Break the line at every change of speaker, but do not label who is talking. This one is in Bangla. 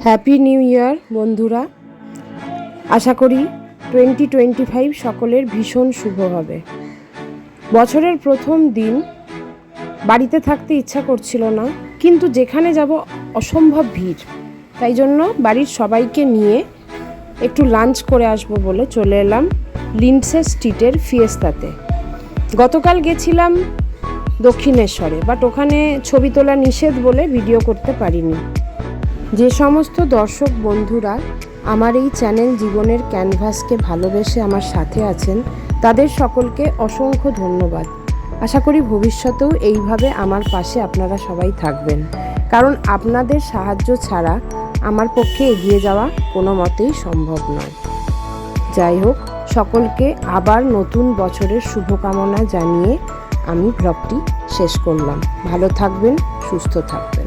হ্যাপি নিউ ইয়ার বন্ধুরা। আশা করি 2025 সকলের ভীষণ শুভ হবে। বছরের প্রথম দিন বাড়িতে থাকতে ইচ্ছা করছিল না, কিন্তু যেখানে যাব অসম্ভব ভিড়, তাই জন্য বাড়ির সবাইকে নিয়ে একটু লাঞ্চ করে আসবো বলে চলে এলাম লিন্ডসে স্ট্রিটের ফিয়েস্তাতে। গতকাল গেছিলাম দক্ষিণেশ্বরে, বাট ওখানে ছবি তোলা নিষেধ বলে ভিডিও করতে পারিনি। যে সমস্ত দর্শক বন্ধুরা আমার এই চ্যানেল জীবনের ক্যানভাসকে ভালোবেসে আমার সাথে আছেন, তাদের সকলকে অসংখ্য ধন্যবাদ। আশা করি ভবিষ্যতেও এইভাবে আমার পাশে আপনারা সবাই থাকবেন, কারণ আপনাদের সাহায্য ছাড়া আমার পক্ষে এগিয়ে যাওয়া কোনো মতেই সম্ভব নয়। যাই হোক, সকলকে আবার নতুন বছরের শুভকামনা জানিয়ে আমি ব্লগটি শেষ করলাম। ভালো থাকবেন, সুস্থ থাকবেন।